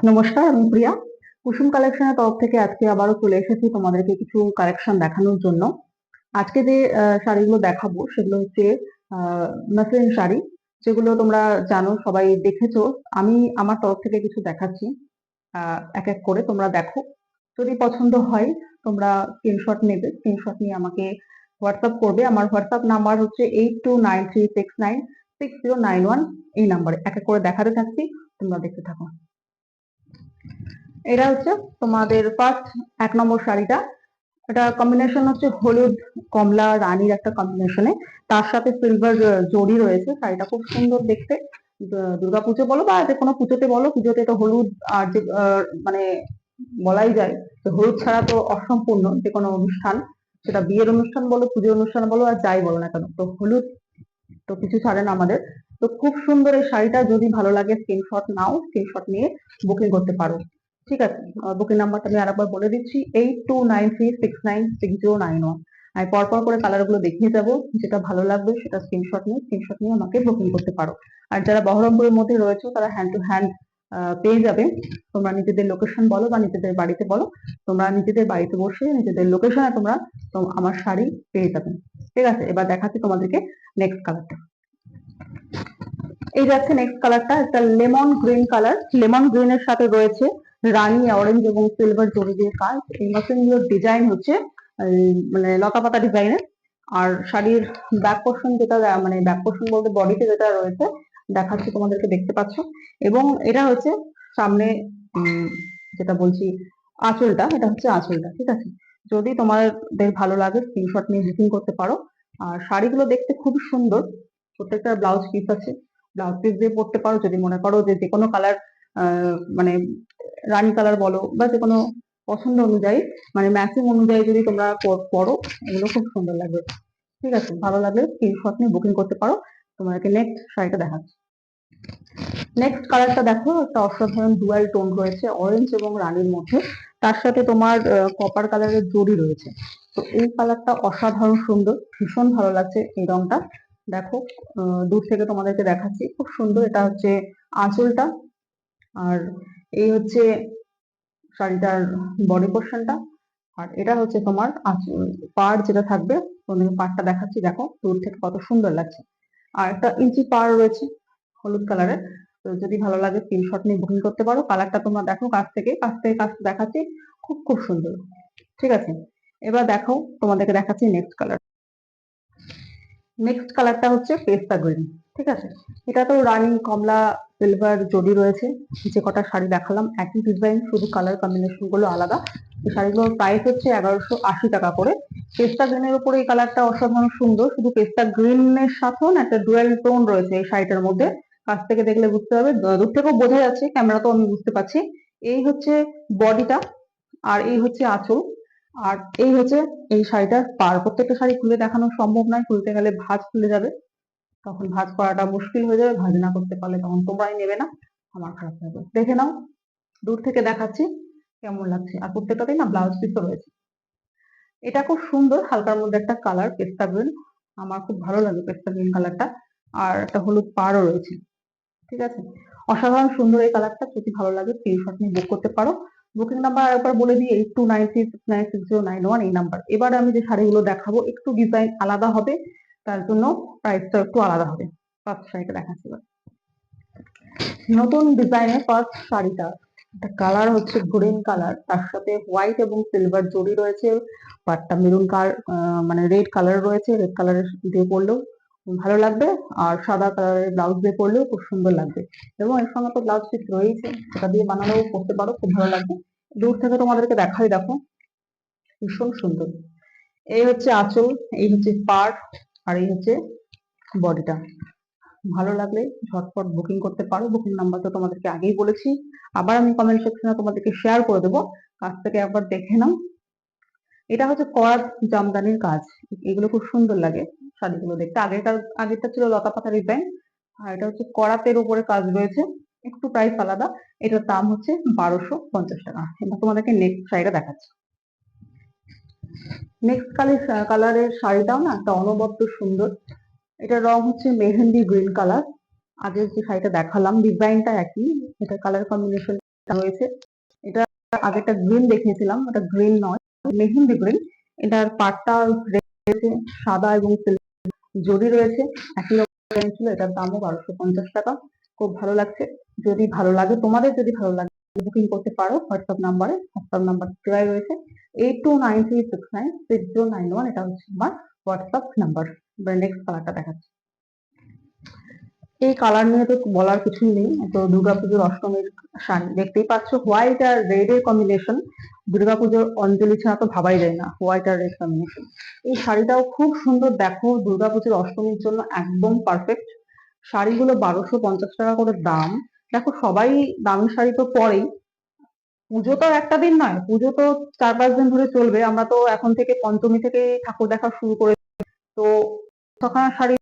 নমস্কার, আমি প্রিয়া। কুসুম কালেকশনের তরফ থেকে আজকে আবারও চলে এসেছি তোমাদেরকে কিছু কালেকশন দেখানোর জন্য। আজকে যে শাড়িগুলো দেখাবো সেগুলো হচ্ছে মাসলিন শাড়ি, যেগুলো তোমরা জানো, সবাই দেখেছো। আমি আমার তরফ থেকে কিছু দেখাচ্ছি, এক এক করে তোমরা দেখো। যদি পছন্দ হয় তোমরা স্ক্রিনশট নেবে, স্ক্রিনশট নিয়ে আমাকে হোয়াটসঅ্যাপ করবে। আমার হোয়াটসঅ্যাপ নাম্বার হচ্ছে 8293696091। এই নাম্বারে এক এক করে দেখাতে থাকছি, তোমরা দেখতে থাকো। এটা হচ্ছে তোমাদের ফার্স্ট 1 নম্বর শাড়িটা। এটা কম্বিনেশন হচ্ছে হলুদ কমলা রানীর একটা কম্বিনেশনে, তার সাথে সিলভার জড়ি রয়েছে। শাড়িটা খুব সুন্দর দেখতে। দুর্গাপুজো বলো বা যে কোনো পুজোতে বলো, পুজোতে তো হলুদ আর যে মানে বলাই যায় যে হলুদ ছাড়া তো অসম্পূর্ণ যে কোনো অনুষ্ঠান, সেটা বিয়ের অনুষ্ঠান বলো, পুজোর অনুষ্ঠান বলো, আর যাই বলো না কেন, তো হলুদ তো কিছু ছাড়ে না আমাদের। তো খুব সুন্দর এই শাড়িটা, যদি ভালো লাগে স্ক্রিনশট নাও, স্ক্রিনশট নিয়ে বুকিং করতে পারো। ঠিক আছে, বুকিং নাম্বারটা আমি আরেকবার বলে দিচ্ছি, 8293696091। আমি পরপর করে কালার গুলো দেখিয়ে যাবো, যেটা ভালো লাগবে সেটা স্ক্রিনশট নিয়ে আমাকে বুকিং করতে পারো। আর যারা বহরমপুরের মধ্যে রয়েছে তারা হ্যান্ড টু হ্যান্ড পেয়ে যাবে। তোমরা নিজেদের লোকেশন বলো বা নিজেদের বাড়িতে বলো, তোমরা নিজেদের বাড়িতে বসে নিজেদের লোকেশনে তোমরা আমার শাড়ি পেয়ে যাবে। ঠিক আছে, এবার দেখাচ্ছি তোমাদেরকে নেক্সট কালারটা। এই যাচ্ছে নেক্সট কালারটা, একটা লেমন গ্রিন কালার। লেমন গ্রিনের সাথে রয়েছে রানী অরেঞ্জ এবং সিলভার জড়ি দিয়ে কাজ। এই মসলিনগুলোর ডিজাইন হচ্ছে মানে লতা পাতা ডিজাইনের। আর শাড়ির ব্যাক পোর্শন যেটা মানে ব্যাক পোর্শন বলতে বডিতে যেটা রয়েছে দেখাচ্ছি তোমাদেরকে, দেখতে পাচ্ছ। এবং এটা হচ্ছে সামনে যেটা বলছি আঁচলটা, এটা হচ্ছে আঁচলটা। ঠিক আছে, যদি তোমাদের ভালো লাগে স্ক্রিনশট নিয়ে বুকিং করতে পারো। আর শাড়িগুলো দেখতে খুব সুন্দর, প্রত্যেকটা ব্লাউজ পিস আছে, ব্লাউজ পিস দিয়ে পরতে পারো। যদি মনে করো যে যে কোনো কালার, মানে রানী কালার বলো বা যে কোনো পছন্দ অনুযায়ী, মানে ম্যাচিং অনুযায়ী যদি তোমরা পরো, এগুলো খুব সুন্দর লাগবে। ঠিক আছে, ভালো লাগলে স্ক্রিনশট নিয়ে বুকিং করতে পারো। তোমাকে নেক্সট শাড়িটা দেখাচ্ছি। নেক্সট কালারটা দেখো, একটা অসাধারণ ডুয়াল টোন রয়েছে অরেঞ্জ এবং রানীর মধ্যে, তার সাথে তোমার কপার কালারের জড়ি রয়েছে। তো এই কালারটা অসাধারণ সুন্দর, ভীষণ ভালো লাগছে এই রংটা। দেখো, দূর থেকে তোমাদেরকে দেখাচ্ছি, খুব সুন্দর। এটা হচ্ছে আঁচলটা, আর এই হচ্ছে শাড়িটার বডি পোর্শনটা। আর এটা হচ্ছে তোমার পাড় যেটা থাকবে, তোমাদেরকে পাড়টা দেখাচ্ছি, দেখো দূর থেকে কত সুন্দর লাগছে। আর একটা ইঞ্চি পাড় রয়েছে হলুদ কালারের। তো যদি ভালো লাগে স্ক্রিনশট নিয়ে বুকিং করতে পারো। কালারটা তোমরা দেখো কাছ থেকে দেখাচ্ছি, খুব খুব সুন্দর। ঠিক আছে, এবার দেখো তোমাদেরকে দেখাচ্ছি নেক্সট কালার। নেক্সট কালারটা হচ্ছে পেস্তা গ্রিন। ঠিক আছে, এটা তো রানী কমলা সিলভার জড়ি রয়েছে। যে কটা শাড়ি দেখালাম একই ডিজাইন, শুধু কালার কম্বিনেশন গুলো আলাদা। এই শাড়িগুলোর প্রাইস হচ্ছে 1180 টাকা করে। পেস্তা গ্রিনের উপরে এই কালারটা অসাধারণ সুন্দর। শুধু পেস্তা গ্রিনের সাথেও না একটা ডুয়াল টোন রয়েছে এই শাড়িটার মধ্যে। কাছ থেকে দেখলে বুঝতে হবে, দূর থেকেও বোঝা যাচ্ছে, ক্যামেরাতেও আমি বুঝতে পারছি। এই হচ্ছে বডিটা, আর এই হচ্ছে আঁচল, আর এই হচ্ছে এই শাড়িটার পাড়। প্রত্যেকটা শাড়ি খুলে দেখানো সম্ভব নয়, খুলতে গেলে ভাঁজ খুলে যাবে, তখন ভাঁজ করাটা মুশকিল হয়ে যাবে। ভাঁজ না করতে পারলে তখন তোমরাই নেবে না, আমার খারাপ লাগবে। দেখে নাও, দূর থেকে দেখাচ্ছি কেমন লাগছে। আর প্রত্যেকটাতেই না ব্লাউজ পিসও রয়েছে। এটা খুব সুন্দর, হালকার মধ্যে একটা কালার পেস্তা গ্রিন, আমার খুব ভালো লাগে পেস্তা গ্রিন কালারটা। আর একটা হলুদ পাড়ও রয়েছে। ঠিক আছে, অসাধারণ সুন্দর এই কালারটা। যদি ভালো লাগে স্ক্রিনশট নিয়ে বুক করতে পারো। বুকিং নাম্বার একবার বলে দিই, 8293696091, এই নাম্বার। এবার আমি যে শাড়িগুলো দেখাবো একটু ডিজাইন আলাদা হবে, তার জন্য প্রাইসটা একটু আলাদা হবে। ফার্স্ট শাড়িটা দেখাচ্ছি এবার। নতুন ডিজাইনের ফার্স্ট শাড়িটা, এটা কালার হচ্ছে গ্রিন কালার, তার সাথে হোয়াইট এবং সিলভার জড়ি রয়েছে। পাটটা মেরুন কালার, মানে রেড কালার রয়েছে। রেড কালারের দিয়ে পরলেও ভালো লাগবে, আর সাদা কালারের ব্লাউজ দিয়ে পরলেও খুব সুন্দর লাগবে। এবং এর সঙ্গে তো ব্লাউজ পিস রয়েছে, সেটা দিয়ে বানালেও পরতে পারো, খুব ভালো লাগবে। দূর থেকে তোমাদেরকে দেখাই, দেখো ভীষণ সুন্দর। এই হচ্ছে আঁচল, এই হচ্ছে পাড়, আর এই হচ্ছে বডিটা। ভালো লাগলে ঝটপট বুকিং করতে পারো। বুকিং নাম্বার তো তোমাদেরকে আগেই বলেছি, আবার আমি কমেন্ট সেকশনে তোমাদেরকে শেয়ার করে দেবো, কাছ থেকে একবার দেখে নাও। এটা হচ্ছে করাত জামদানির কাজ। এগুলো খুব সুন্দর লাগে শাড়িগুলো দেখতে। আগেরটা ছিল লতা পাতা ডিজাইন, আর এটা হচ্ছে করাতের উপরে কাজ রয়েছে, একটু প্রাইস আলাদা। এটার দাম হচ্ছে 1250 টাকা। এবার তোমাদেরকে নেক্সট শাড়িটা দেখাচ্ছি। নেক্সট কালারের শাড়িটাও না একটা অনবদ্য সুন্দর। এটার রং হচ্ছে মেহেন্দি গ্রিন কালার। আগের যে শাড়িটা দেখালাম ডিজাইনটা একই, এটা কালার কম্বিনেশন রয়েছে। এটা আগেটা গ্রিন দেখিয়েছিলাম, ওটা গ্রিন নয়, মেহেন্দি গ্রিন। এটার পাটটা রয়েছে সাদা এবং জরি রয়েছে, একই রকম ছিল। এটার দামও 1250 টাকা। খুব ভালো লাগছে। যদি ভালো লাগে, তোমাদের যদি ভালো লাগে, বুকিং করতে পারো হোয়াটসঅ্যাপ নাম্বারে। হোয়াটসঅ্যাপ নাম্বার দেওয়াই রয়েছে 8293696091। এটা হচ্ছে আমার হোয়াটসঅ্যাপ নাম্বার। এবার নেক্সট কালারটা দেখাচ্ছি। এই কালার নিয়ে তো বলার কিছুই নেই, তো দুর্গাপুজোর অষ্টমীর শাড়ি দেখতেই পাচ্ছ, হোয়াইট আর রেড এর কম্বিনেশন। দুর্গাপুজোর অঞ্জলি ছাড়া তো ভাবাই যায় না, হোয়াইট আর রেড কম্বিনেশন। এই শাড়িটাও খুব সুন্দর, দেখো দুর্গাপুজোর অষ্টমীর জন্য একদম পারফেক্ট। শাড়িগুলো 1250 টাকা করে দাম। দেখো সবাই দামি শাড়ি তো পরেই, পুজো তো একটা দিন নয়, পুজো তো 4-5 দিন ধরে চলবে। আমরা তো এখন থেকে পঞ্চমী থেকে ঠাকুর দেখা শুরু করে, তো তখন আর শাড়ি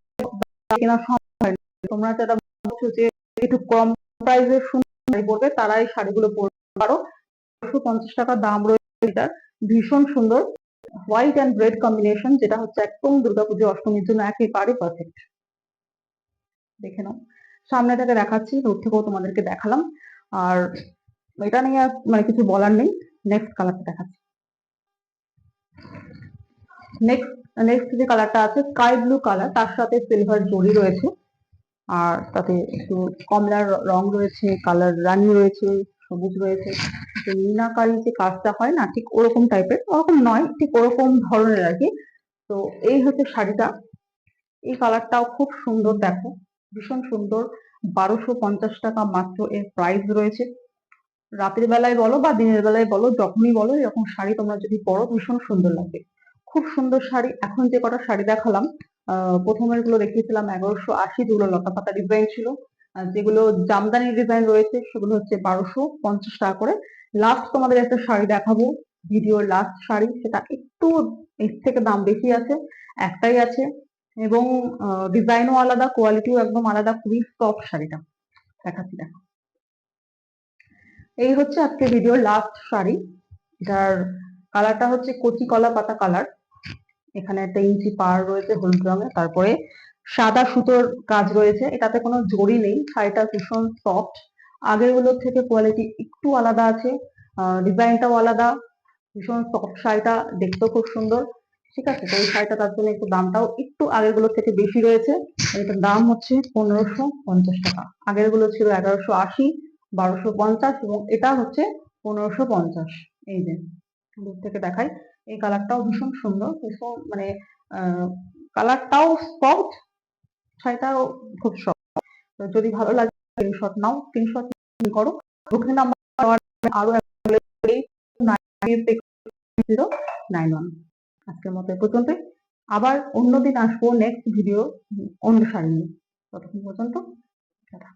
কেনা সম্ভব হয় না। তোমরা যারা ভাবছো যে একটু কম প্রাইসের সুন্দর শাড়ি পরবে, তারা এই শাড়িগুলো পরতে পারো। 250 টাকা দাম রয়েছে এটার। ভীষণ সুন্দর হোয়াইট অ্যান্ড রেড কম্বিনেশন, যেটা হচ্ছে একদম দুর্গাপুজো অষ্টমীর জন্য একেবারে পারফেক্ট। দেখে নাও, সামনে থেকে দেখাচ্ছি, দূর থেকেও তোমাদেরকে দেখালাম। আর এটা নিয়ে আর মানে কিছু বলার নেই। নেক্সট কালারটা দেখাচ্ছি। নেক্সট নেক্সট যে কালারটা আছে স্কাই ব্লু কালার, তার সাথে সিলভার জরি রয়েছে, আর তাতে একটু কমলার রং রয়েছে, কালার রানী রয়েছে, সবুজ রয়েছে। মিনাকারি যে কাজটা হয় না, ঠিক ওরকম টাইপের, ওরকম নয়, ঠিক ওরকম ধরনের আর কি। তো এই হচ্ছে শাড়িটা। এই কালারটাও খুব সুন্দর, দেখো ভীষণ সুন্দর। 1250 টাকা মাত্র এর প্রাইস রয়েছে। রাতের বেলায় বলো বা দিনের বেলায় বলো, যখনই বলো, এরকম শাড়ি তোমরা যদি পরো ভীষণ সুন্দর লাগবে। খুব সুন্দর শাড়ি। এখন যে কটা শাড়ি দেখালাম, প্রথমের গুলো দেখিয়েছিলাম 1180, যেগুলো লতা পাতা ডিজাইন ছিল। আর যেগুলো জামদানি ডিজাইন রয়েছে সেগুলো হচ্ছে 1250 টাকা করে। লাস্ট তোমাদের একটা শাড়ি দেখাবো, ভিডিওর লাস্ট শাড়ি, সেটা একটু এর থেকে দাম বেশি আছে, একটাই আছে, এবং ডিজাইনও আলাদা, কোয়ালিটিও একদম আলাদা, খুবই সফট শাড়িটা দেখাচ্ছি। দেখো, এই হচ্ছে আজকে ভিডিওর লাস্ট শাড়ি। এটার কালারটা হচ্ছে কচি কলা পাতা কালার। এখানে একটা ইঞ্চি পাড় রয়েছে হলুদ রঙের, তারপরে সাদা সুতোর কাজ রয়েছে। এটাতে কোনো জড়ি নেই, শাড়িটা ভীষণ সফট। আগের গুলোর থেকে কোয়ালিটি একটু আলাদা আছে, ডিজাইনটাও আলাদা, ভীষণ সফট শাড়িটা, দেখতেও খুব সুন্দর। ঠিক আছে, তো এই শাড়িটা তার জন্য একটু দামটাও একটু আগের গুলোর থেকে বেশি রয়েছে। এটার দাম হচ্ছে 1550 টাকা। আগের গুলো ছিল 1180, 1250, এবং এটা হচ্ছে 1550। এই যে দূর থেকে দেখাই, এই কালারটাও ভীষণ সুন্দর, ভীষণ মানে কালারটাও সফট, শাড়িটাও খুব সফট। তো যদি ভালো লাগে স্ক্রিনশট নাও, স্ক্রিনশট করো, বুকিং নাম্বার আরো 9091। আজকের মতো এ পর্যন্ত। আবার অন্যদিন আসবো নেক্সট ভিডিও অন্য শাড়ি নিয়ে। ততক্ষণ পর্যন্ত টাটা।